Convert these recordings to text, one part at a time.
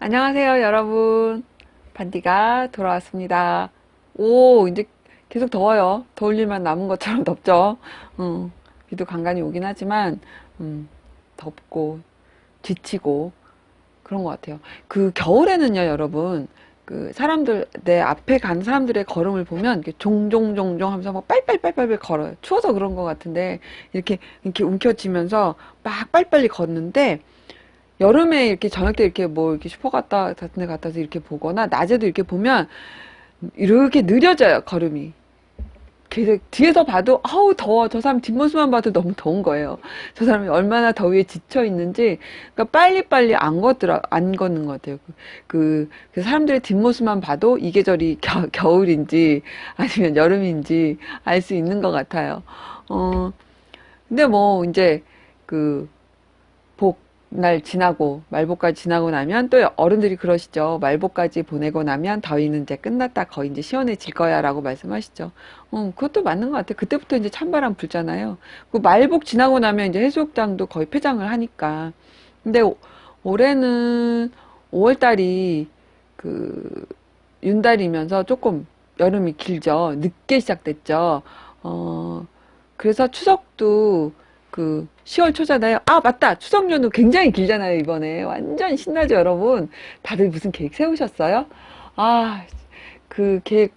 안녕하세요, 여러분. 반디가 돌아왔습니다. 오, 이제 계속 더워요. 더울 일만 남은 것처럼 덥죠. 비도 간간히 오긴 하지만, 덥고, 지치고, 그런 것 같아요. 그 겨울에는요, 여러분, 그 사람들, 내 앞에 간 사람들의 걸음을 보면, 이렇게 종종종종 하면서 막 빨빨빨빨 걸어요. 추워서 그런 것 같은데, 이렇게 움켜쥐면서 막 빨리빨리 걷는데, 여름에 이렇게 저녁 때 이렇게 뭐 이렇게 슈퍼 갔다 같은 데 갔다 서 이렇게 보거나 낮에도 이렇게 보면 이렇게 느려져요, 걸음이. 그래서 뒤에서 봐도 아우 더워. 저 사람 뒷모습만 봐도 너무 더운 거예요. 저 사람이 얼마나 더위에 지쳐 있는지. 그러니까 빨리빨리 안 걷는 것 같아요. 그 사람들의 뒷모습만 봐도 이 계절이 겨울인지 아니면 여름인지 알 수 있는 것 같아요. 어 근데 뭐 이제 그 복날 지나고 말복까지 지나고 나면 또 어른들이 그러시죠. 말복까지 보내고 나면 더위는 이제 끝났다. 거의 이제 시원해질 거야 라고 말씀하시죠. 그것도 맞는 것 같아요. 그때부터 이제 찬바람 불잖아요. 그 말복 지나고 나면 이제 해수욕장도 거의 폐장을 하니까. 근데 올해는 5월달이 그 윤달이면서 조금 여름이 길죠. 늦게 시작됐죠. 어, 그래서 추석도 그 10월 초잖아요. 아, 맞다. 추석 연휴 굉장히 길잖아요, 이번에. 완전 신나죠, 여러분. 다들 무슨 계획 세우셨어요? 아, 그 계획,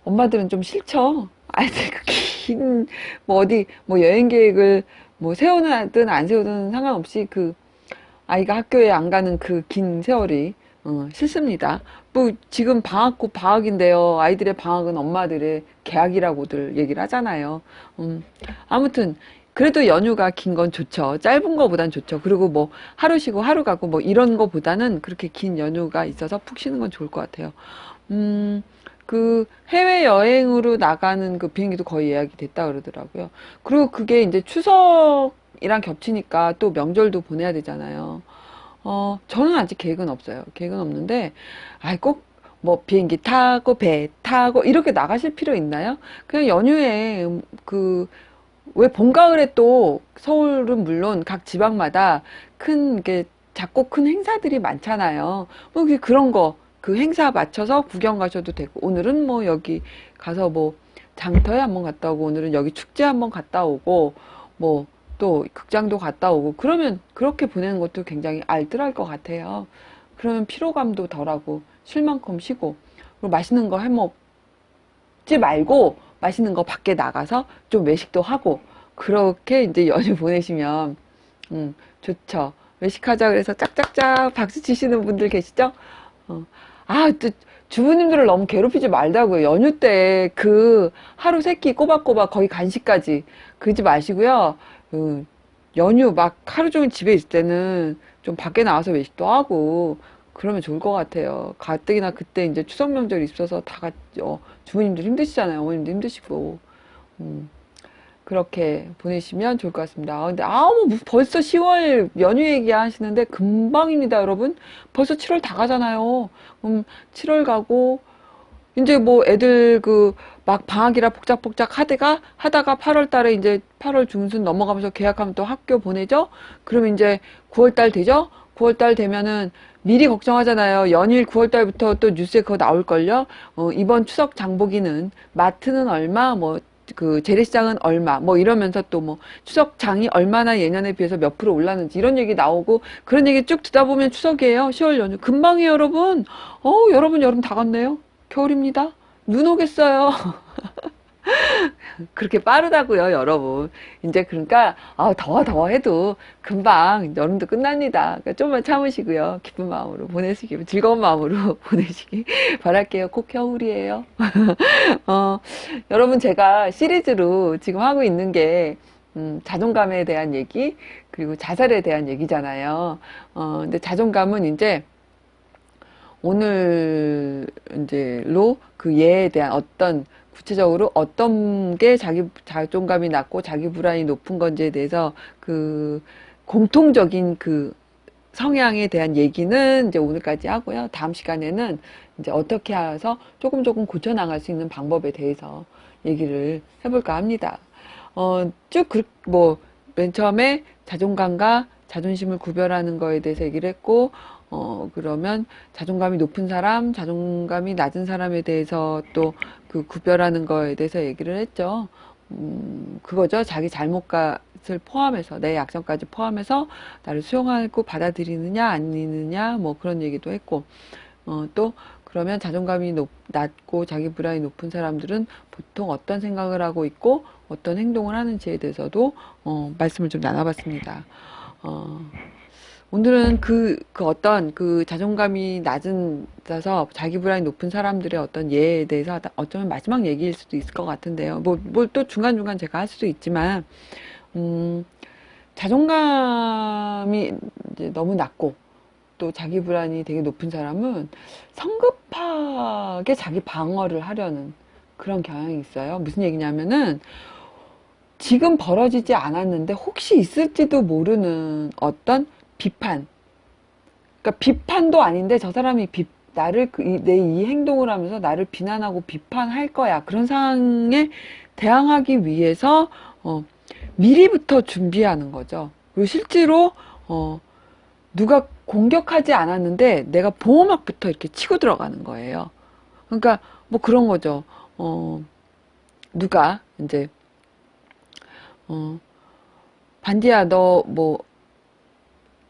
엄마들은 좀 싫죠? 아이들 뭐 어디, 뭐 여행 계획을 뭐 세우든 안 세우든 상관없이 아이가 학교에 안 가는 그 긴 세월이 싫습니다. 뭐 지금 방학고 방학인데요. 아이들의 방학은 엄마들의 개학이라고들 얘기를 하잖아요. 아무튼 그래도 연휴가 긴 건 좋죠. 짧은 거보단 좋죠. 그리고 뭐 하루 쉬고 하루 가고 뭐 이런 거보다는 그렇게 긴 연휴가 있어서 푹 쉬는 건 좋을 것 같아요. 음, 그 해외 여행으로 나가는 그 비행기도 거의 예약이 됐다 그러더라고요. 그리고 그게 이제 추석이랑 겹치니까 또 명절도 보내야 되잖아요. 저는 아직 계획은 없어요. 계획은 없는데, 아이, 꼭, 뭐, 비행기 타고, 배 타고, 이렇게 나가실 필요 있나요? 그냥 연휴에, 왜 봄, 가을에 또, 서울은 물론 각 지방마다 게 작고 큰 행사들이 많잖아요. 뭐, 그런 거, 그 행사 맞춰서 구경 가셔도 되고, 오늘은 뭐, 여기 가서 뭐, 장터에 한번 갔다 오고, 오늘은 여기 축제 한번 갔다 오고, 뭐, 또 극장도 갔다 오고 그러면 그렇게 보내는 것도 굉장히 알뜰할 것 같아요. 그러면 피로감도 덜하고 쉴 만큼 쉬고 그리고 맛있는 거 해먹지 말고 맛있는 거 밖에 나가서 좀 외식도 하고 그렇게 이제 연휴 보내시면 좋죠. 외식하자 그래서 짝짝짝 박수 치시는 분들 계시죠? 어. 또 주부님들을 너무 괴롭히지 말자고요. 연휴 때 하루 세끼 꼬박꼬박 거의 간식까지 그러지 마시고요. 음, 연휴 막 하루 종일 집에 있을 때는 좀 밖에 나와서 외식도 하고 그러면 좋을 것 같아요. 가뜩이나 그때 이제 추석 명절이 있어서 다 같이 주부님들 힘드시잖아요. 어머님도 힘드시고. 음. 그렇게 보내시면 좋을 것 같습니다. 근데 뭐 벌써 10월 연휴 얘기하시는데 금방입니다, 여러분. 벌써 7월 다 가잖아요. 7월 가고 이제 뭐 애들 막 방학이라 복작복작 하다가 8월 달에 이제 8월 중순 넘어가면서 계약하면 또 학교 보내죠? 그러면 이제 9월 달 되죠? 9월 달 되면은 미리 걱정하잖아요. 연일 9월 달부터 또 뉴스에 그거 나올걸요? 이번 추석 장보기는 마트는 얼마, 뭐 재래시장은 얼마, 뭐 이러면서 또 뭐 추석장이 얼마나 예년에 비해서 몇 프로 올랐는지 이런 얘기 나오고 그런 얘기 쭉 듣다 보면 추석이에요. 10월 연휴. 금방이에요, 여러분. 여러분 여름 다 갔네요. 겨울입니다. 눈 오겠어요. 그렇게 빠르다고요, 여러분. 이제 그러니까 더워 해도 금방 여름도 끝납니다. 그러니까 좀만 참으시고요. 기쁜 마음으로 보내시기, 즐거운 마음으로 보내시기 바랄게요. 꼭 겨울이에요. 어, 여러분 제가 시리즈로 지금 하고 있는 게 자존감에 대한 얘기 그리고 자살에 대한 얘기잖아요. 근데 자존감은 이제 오늘 이제로 그 예에 대한 어떤 구체적으로 어떤 게 자기 자존감이 낮고 자기 불안이 높은 건지에 대해서 공통적인 성향에 대한 얘기는 이제 오늘까지 하고요. 다음 시간에는 이제 어떻게 해서 조금 고쳐 나갈 수 있는 방법에 대해서 얘기를 해볼까 합니다. 맨 처음에 자존감과 자존심을 구별하는 거에 대해서 얘기를 했고, 그러면 자존감이 높은 사람, 자존감이 낮은 사람에 대해서 또 그 구별하는 거에 대해서 얘기를 했죠. 그거죠. 자기 잘못을 포함해서, 내 약점까지 포함해서 나를 수용하고 받아들이느냐, 아니느냐, 뭐 그런 얘기도 했고, 또, 그러면 자존감이 낮고 자기 불안이 높은 사람들은 보통 어떤 생각을 하고 있고, 어떤 행동을 하는지에 대해서도, 말씀을 좀 나눠봤습니다. 오늘은 어떤 자존감이 낮아서 자기 불안이 높은 사람들의 어떤 예에 대해서 어쩌면 마지막 얘기일 수도 있을 것 같은데요. 뭘 또 중간중간 제가 할 수도 있지만, 자존감이 이제 너무 낮고, 또 자기 불안이 되게 높은 사람은 성급하게 자기 방어를 하려는 그런 경향이 있어요. 무슨 얘기냐면은, 지금 벌어지지 않았는데 혹시 있을지도 모르는 어떤 비판. 그러니까 비판도 아닌데 저 사람이 나를 내 이 행동을 하면서 나를 비난하고 비판할 거야. 그런 상황에 대항하기 위해서 미리부터 준비하는 거죠. 그리고 실제로 누가 공격하지 않았는데 내가 보호막부터 이렇게 치고 들어가는 거예요. 그러니까 뭐 그런 거죠. 누가 이제 반디야 너 뭐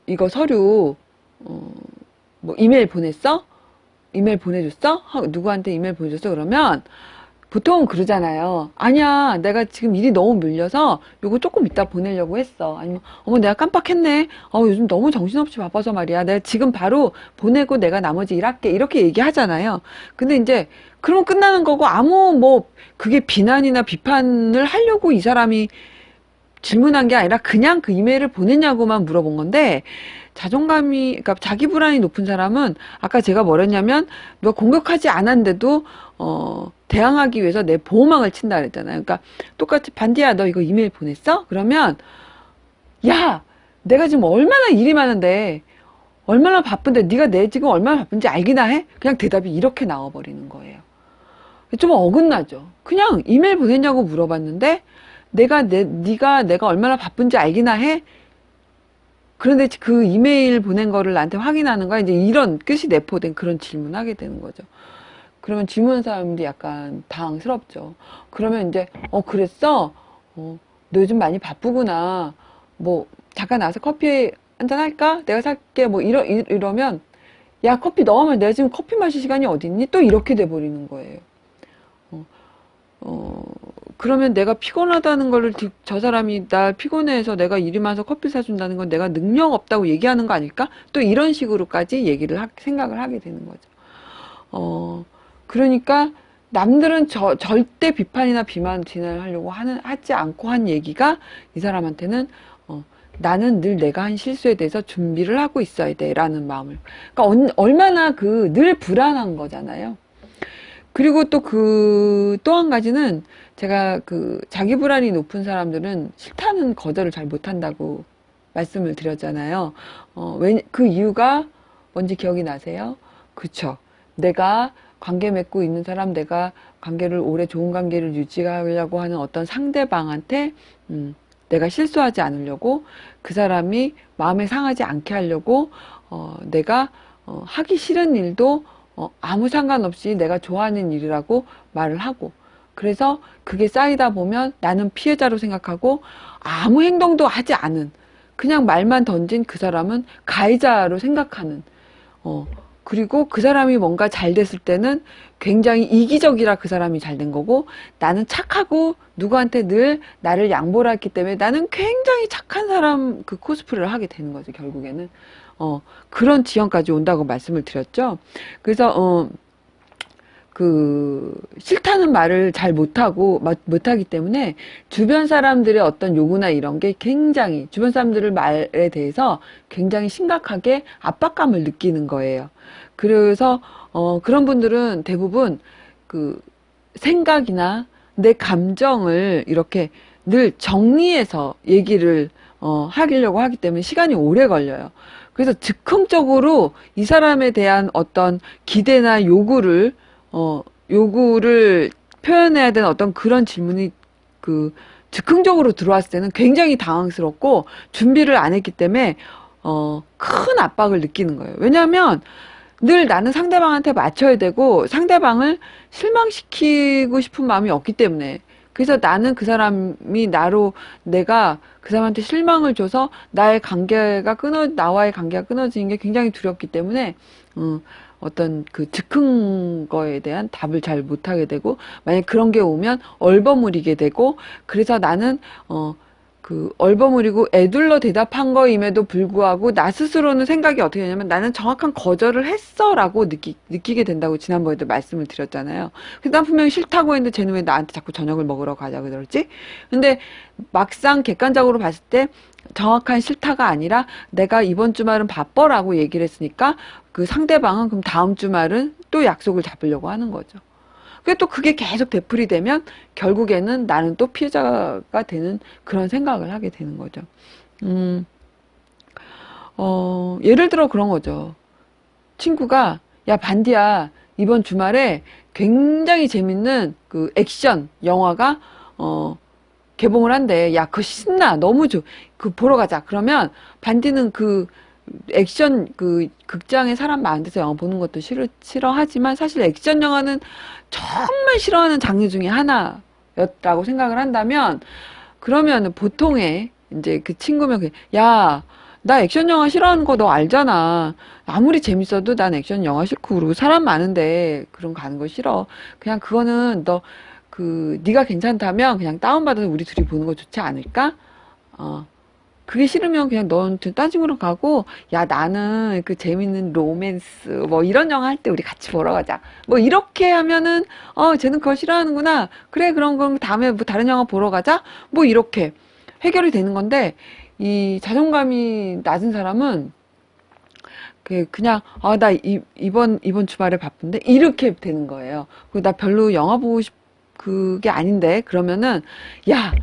이거 서류 뭐 이메일 보냈어? 이메일 보내줬어? 누구한테 이메일 보내줬어? 그러면 보통은 그러잖아요. 아니야, 내가 지금 일이 너무 밀려서 요거 조금 이따 보내려고 했어. 아니면 어머 내가 깜빡했네. 요즘 너무 정신없이 바빠서 말이야. 내가 지금 바로 보내고 내가 나머지 일할게. 이렇게 얘기하잖아요. 근데 이제 그러면 끝나는 거고 아무 뭐 그게 비난이나 비판을 하려고 이 사람이 질문한 게 아니라 그냥 그 이메일을 보냈냐고만 물어본 건데, 그러니까 자기 불안이 높은 사람은 아까 제가 뭐랬냐면 뭐 공격하지 않았는데도 대항하기 위해서 내 보호막을 친다 그랬잖아요. 그러니까 똑같이 반디야 너 이거 이메일 보냈어? 그러면 야 내가 지금 얼마나 일이 많은데 얼마나 바쁜데 네가 내 지금 얼마나 바쁜지 알기나 해? 그냥 대답이 이렇게 나와버리는 거예요. 좀 어긋나죠. 그냥 이메일 보냈냐고 물어봤는데 네가 내가 얼마나 바쁜지 알기나 해? 그런데 그 이메일 보낸 거를 나한테 확인하는 거야. 이제 이런 끝이 내포된 그런 질문을 하게 되는 거죠. 그러면 질문하는 사람들이 약간 당황스럽죠. 그러면 이제, 그랬어? 너 요즘 많이 바쁘구나. 뭐, 잠깐 나와서 커피 한잔 할까? 내가 살게. 뭐, 이러면, 야, 커피 넣으면 내가 지금 커피 마실 시간이 어딨니? 또 이렇게 돼버리는 거예요. 그러면 내가 피곤하다는 거를 저 사람이 나 피곤해서 내가 일이 많아서 커피 사준다는 건 내가 능력 없다고 얘기하는 거 아닐까? 또 이런 식으로까지 생각을 하게 되는 거죠. 그러니까 남들은 절대 비판이나 비난을 하려고 하지 않고 한 얘기가 이 사람한테는 나는 늘 내가 한 실수에 대해서 준비를 하고 있어야 돼 라는 마음을, 그러니까 얼마나 늘 불안한 거잖아요. 그리고 또 한 가지는 제가 자기 불안이 높은 사람들은 싫다는 거절을 잘 못한다고 말씀을 드렸잖아요. 그 이유가 뭔지 기억이 나세요? 그쵸. 내가 관계 맺고 있는 사람, 내가 좋은 관계를 유지하려고 하는 어떤 상대방한테, 내가 실수하지 않으려고, 그 사람이 마음에 상하지 않게 하려고, 내가, 하기 싫은 일도 아무 상관없이 내가 좋아하는 일이라고 말을 하고, 그래서 그게 쌓이다 보면 나는 피해자로 생각하고 아무 행동도 하지 않은, 그냥 말만 던진 그 사람은 가해자로 생각하는, 그리고 그 사람이 뭔가 잘 됐을 때는 굉장히 이기적이라 그 사람이 잘 된 거고, 나는 착하고 누구한테 늘 나를 양보를 했기 때문에 나는 굉장히 착한 사람 코스프레를 하게 되는 거죠, 결국에는. 그런 지형까지 온다고 말씀을 드렸죠. 그래서, 싫다는 말을 잘 못하기 때문에 주변 사람들의 어떤 요구나 이런 게 굉장히, 주변 사람들의 말에 대해서 굉장히 심각하게 압박감을 느끼는 거예요. 그래서, 그런 분들은 대부분 생각이나 내 감정을 이렇게 늘 정리해서 얘기를 하려고 하기 때문에 시간이 오래 걸려요. 그래서 즉흥적으로 이 사람에 대한 어떤 기대나 요구를 표현해야 되는 어떤 그런 질문이 즉흥적으로 들어왔을 때는 굉장히 당황스럽고 준비를 안 했기 때문에 큰 압박을 느끼는 거예요. 왜냐하면 늘 나는 상대방한테 맞춰야 되고 상대방을 실망시키고 싶은 마음이 없기 때문에. 그래서 나는 그 사람이 내가 그 사람한테 실망을 줘서 나와의 관계가 끊어지는 게 굉장히 두렵기 때문에, 어떤 그 즉흥 거에 대한 답을 잘 못하게 되고, 만약 그런 게 오면 얼버무리게 되고, 그래서 나는, 얼버무리고 애둘러 대답한 거임에도 불구하고 나 스스로는 생각이 어떻게 되냐면 나는 정확한 거절을 했어 라고 느끼게 된다고 지난번에도 말씀을 드렸잖아요. 그래서 난 분명히 싫다고 했는데 쟤는 왜 나한테 자꾸 저녁을 먹으러 가자 그러지? 근데 막상 객관적으로 봤을 때 정확한 싫다가 아니라 내가 이번 주말은 바빠라고 얘기를 했으니까 그 상대방은 그럼 다음 주말은 또 약속을 잡으려고 하는 거죠. 또 그게 계속 되풀이 되면 결국에는 나는 또 피해자가 되는 그런 생각을 하게 되는 거죠. 음, 예를 들어 그런 거죠. 친구가, 야, 반디야, 이번 주말에 굉장히 재밌는 그 액션 영화가, 개봉을 한대. 야, 그거 신나. 너무 좋. 그 보러 가자. 그러면 반디는 그 액션 그 극장에 사람 많은 데서 영화 보는 것도 싫어하지만 사실 액션 영화는 정말 싫어하는 장르 중에 하나였다고 생각을 한다면 그러면 보통의 이제 그 친구면 야, 나 액션 영화 싫어하는 거 너 알잖아. 아무리 재밌어도 난 액션 영화 싫고 그리고 사람 많은데 그런 거 가는 거 싫어. 그냥 그거는 너 네가 괜찮다면 그냥 다운받아서 우리 둘이 보는 거 좋지 않을까? 그게 싫으면 그냥 넌 딴 친구랑 가고, 야, 나는 그 재밌는 로맨스, 뭐 이런 영화 할 때 우리 같이 보러 가자. 뭐 이렇게 하면은, 쟤는 그걸 싫어하는구나. 그래, 그럼 다음에 뭐 다른 영화 보러 가자. 뭐 이렇게 해결이 되는 건데, 이 자존감이 낮은 사람은 그냥, 나 이번 주말에 바쁜데? 이렇게 되는 거예요. 그리고 나 별로 영화 보고 그게 아닌데? 그러면은, 야,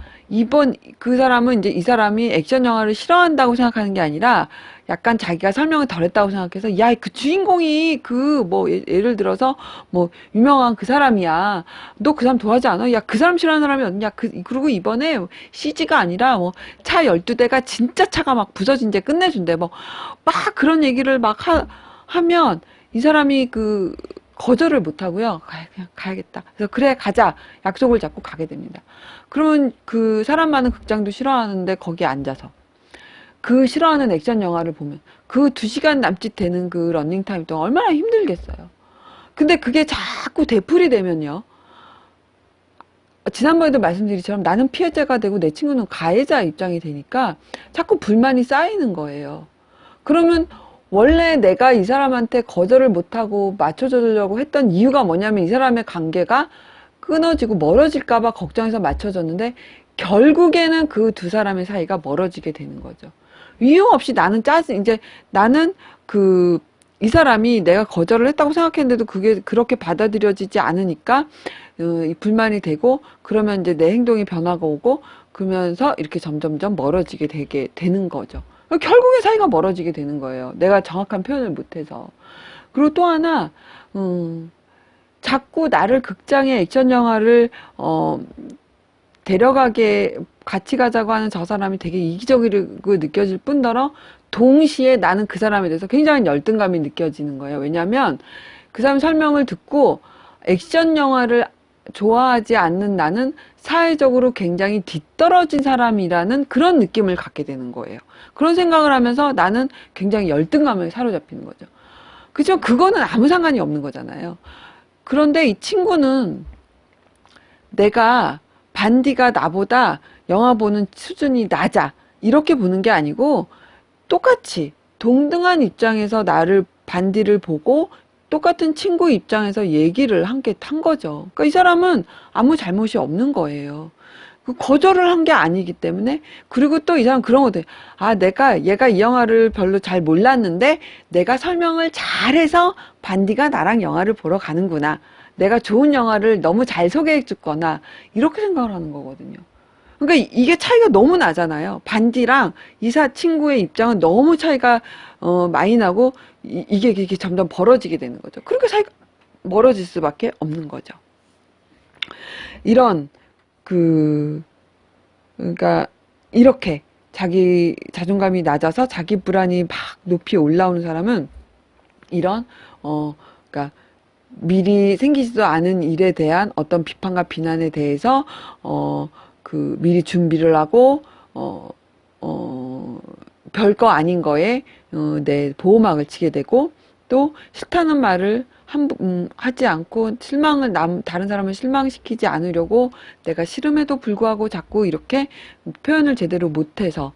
그 사람은 이제 이 사람이 액션 영화를 싫어한다고 생각하는 게 아니라 약간 자기가 설명을 덜 했다고 생각해서, 야, 그 주인공이 뭐, 예를 들어서 뭐, 유명한 그 사람이야. 너 그 사람 좋아하지 않아? 야, 그 사람 싫어하는 사람이 어딨냐? 그리고 이번에 CG가 아니라 뭐, 차 12대가 진짜 차가 막 부서진 데 끝내준대. 뭐, 막 그런 얘기를 하면 이 사람이 거절을 못 하고요. 그냥 가야겠다. 그래서 그래 가자. 약속을 잡고 가게 됩니다. 그러면 그 사람 많은 극장도 싫어하는데 거기에 앉아서 그 싫어하는 액션 영화를 보면 그 2시간 남짓 되는 그 러닝타임 동안 얼마나 힘들겠어요. 근데 그게 자꾸 되풀이 되면요. 지난번에도 말씀드린 것처럼 나는 피해자가 되고 내 친구는 가해자 입장이 되니까 자꾸 불만이 쌓이는 거예요. 그러면 원래 내가 이 사람한테 거절을 못하고 맞춰주려고 했던 이유가 뭐냐면 이 사람의 관계가 끊어지고 멀어질까봐 걱정해서 맞춰줬는데 결국에는 그 두 사람의 사이가 멀어지게 되는 거죠. 이유 없이 나는 이 사람이 내가 거절을 했다고 생각했는데도 그게 그렇게 받아들여지지 않으니까 이 불만이 되고 그러면 이제 내 행동이 변화가 오고 그러면서 이렇게 점점점 멀어지게 되는 거죠. 결국에 사이가 멀어지게 되는 거예요. 내가 정확한 표현을 못해서. 그리고 또 하나, 자꾸 나를 극장의 액션 영화를, 같이 가자고 하는 저 사람이 되게 이기적이고 느껴질 뿐더러, 동시에 나는 그 사람에 대해서 굉장히 열등감이 느껴지는 거예요. 왜냐면, 그 사람 설명을 듣고, 액션 영화를 좋아하지 않는 나는 사회적으로 굉장히 뒤떨어진 사람이라는 그런 느낌을 갖게 되는 거예요. 그런 생각을 하면서 나는 굉장히 열등감에 사로잡히는 거죠. 그죠? 그거는 아무 상관이 없는 거잖아요. 그런데 이 친구는 반디가 나보다 영화 보는 수준이 낮아. 이렇게 보는 게 아니고 똑같이 동등한 입장에서 반디를 보고 똑같은 친구 입장에서 얘기를 함께 한 거죠. 그러니까 이 사람은 아무 잘못이 없는 거예요. 거절을 한 게 아니기 때문에. 그리고 또 이 사람 그런 것도 얘가 이 영화를 별로 잘 몰랐는데 내가 설명을 잘해서 반디가 나랑 영화를 보러 가는구나. 내가 좋은 영화를 너무 잘 소개해 줬거나 이렇게 생각을 하는 거거든요. 그러니까 이게 차이가 너무 나잖아요. 반디랑 이사 친구의 입장은 너무 차이가 많이 나고 이게 점점 벌어지게 되는 거죠. 그러니까 사이가 멀어질 수밖에 없는 거죠. 이런 그러니까 이렇게 자기 자존감이 낮아서 자기 불안이 막 높이 올라오는 사람은 이런, 그러니까 미리 생기지도 않은 일에 대한 어떤 비판과 비난에 대해서, 미리 준비를 하고, 어, 별거 아닌 거에, 내 보호막을 치게 되고, 또 싫다는 말을 하지 않고 다른 사람을 실망시키지 않으려고 내가 싫음에도 불구하고 자꾸 이렇게 표현을 제대로 못해서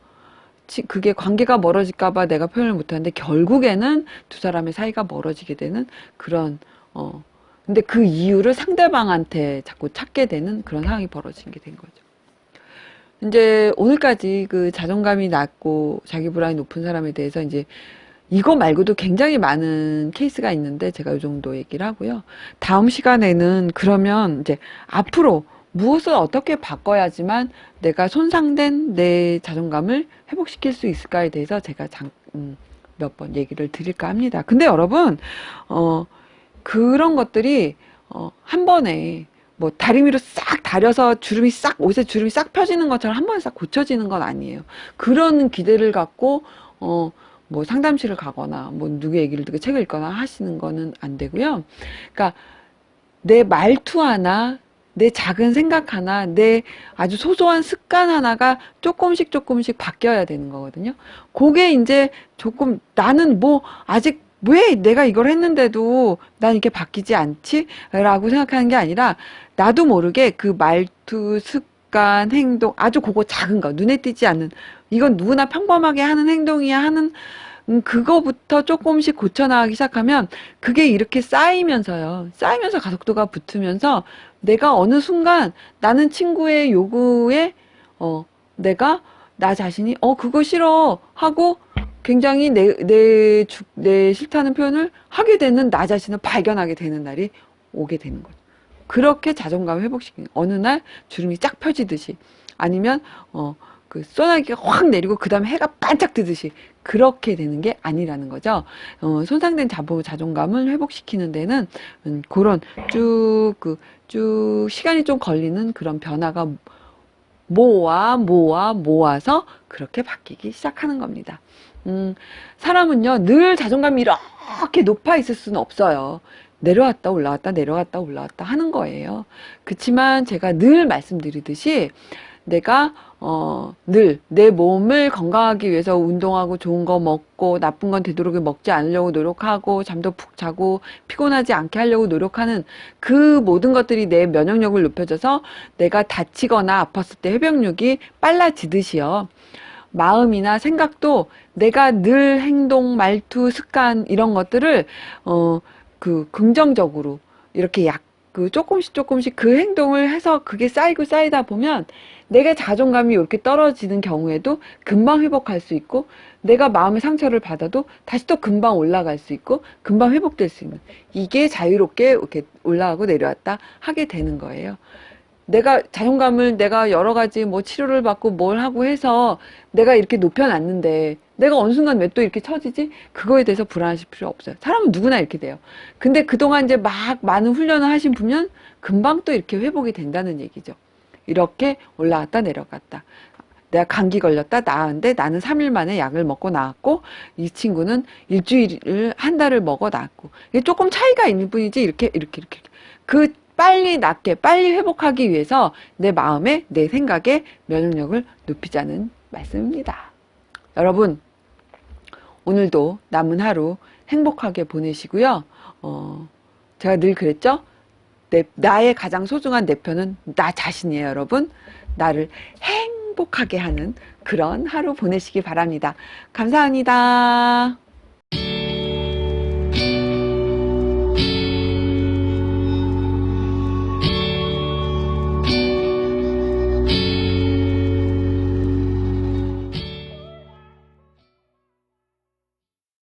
그게 관계가 멀어질까봐 내가 표현을 못하는데 결국에는 두 사람의 사이가 멀어지게 되는 그런, 근데 그 이유를 상대방한테 자꾸 찾게 되는 그런 상황이 벌어지게 된 거죠. 이제 오늘까지 그 자존감이 낮고 자기 불안이 높은 사람에 대해서 이제 이거 말고도 굉장히 많은 케이스가 있는데 제가 이 정도 얘기를 하고요. 다음 시간에는 그러면 이제 앞으로 무엇을 어떻게 바꿔야지만 내가 손상된 내 자존감을 회복시킬 수 있을까에 대해서 제가 몇 번 얘기를 드릴까 합니다. 근데 여러분, 그런 것들이, 한 번에 뭐 다리미로 싹 다려서 옷에 주름이 싹 펴지는 것처럼 한 번에 싹 고쳐지는 건 아니에요. 그런 기대를 갖고, 뭐 상담실을 가거나 뭐 누구 얘기를 듣고 책을 읽거나 하시는 거는 안 되고요. 그러니까 내 말투 하나, 내 작은 생각 하나, 내 아주 소소한 습관 하나가 조금씩 바뀌어야 되는 거거든요. 그게 이제 조금 나는 뭐 아직 왜 내가 이걸 했는데도 난 이렇게 바뀌지 않지? 라고 생각하는 게 아니라 나도 모르게 그 말투, 습관, 행동 아주 그거 작은 거 눈에 띄지 않는 이건 누구나 평범하게 하는 행동이야 하는 그거부터 조금씩 고쳐나가기 시작하면 그게 이렇게 쌓이면서 가속도가 붙으면서 내가 어느 순간 나는 친구의 요구에 내가 나 자신이 그거 싫어 하고 굉장히 내 싫다는 표현을 하게 되는 나 자신을 발견하게 되는 날이 오게 되는 거죠. 그렇게 자존감을 회복시키는 어느 날 주름이 쫙 펴지듯이 아니면 그 소나기가 확 내리고 그 다음에 해가 반짝 뜨듯이 그렇게 되는 게 아니라는 거죠. 손상된 자존감을 회복시키는 데는 그런 쭉 시간이 좀 걸리는 그런 변화가 모아서 그렇게 바뀌기 시작하는 겁니다. 사람은요, 늘 자존감이 이렇게 높아 있을 수는 없어요. 내려왔다 올라왔다 하는 거예요. 그치만 제가 늘 말씀드리듯이 내가 늘 내 몸을 건강하기 위해서 운동하고 좋은 거 먹고 나쁜 건 되도록이면 먹지 않으려고 노력하고 잠도 푹 자고 피곤하지 않게 하려고 노력하는 그 모든 것들이 내 면역력을 높여줘서 내가 다치거나 아팠을 때 회복력이 빨라지듯이요. 마음이나 생각도 내가 늘 행동, 말투, 습관 이런 것들을 긍정적으로 이렇게 조금씩 그 행동을 해서 그게 쌓이다 보면 내가 자존감이 이렇게 떨어지는 경우에도 금방 회복할 수 있고 내가 마음의 상처를 받아도 다시 또 금방 올라갈 수 있고 금방 회복될 수 있는 이게 자유롭게 이렇게 올라가고 내려왔다 하게 되는 거예요. 내가 여러 가지 뭐 치료를 받고 뭘 하고 해서 내가 이렇게 높여놨는데 내가 어느 순간 왜 또 이렇게 처지지? 그거에 대해서 불안하실 필요 없어요. 사람은 누구나 이렇게 돼요. 근데 그동안 이제 막 많은 훈련을 하신 분은 금방 또 이렇게 회복이 된다는 얘기죠. 이렇게 올라갔다 내려갔다. 내가 감기 걸렸다 나았는데 나는 3일 만에 약을 먹고 나았고 이 친구는 한 달을 먹어 나았고 이게 조금 차이가 있는 뿐이지 이렇게 그 빨리 낫게 빨리 회복하기 위해서 내 마음에 내 생각에 면역력을 높이자는 말씀입니다. 여러분 오늘도 남은 하루 행복하게 보내시고요. 제가 늘 그랬죠? 나의 가장 소중한 내 편은 나 자신이에요, 여러분. 나를 행복하게 하는 그런 하루 보내시기 바랍니다. 감사합니다.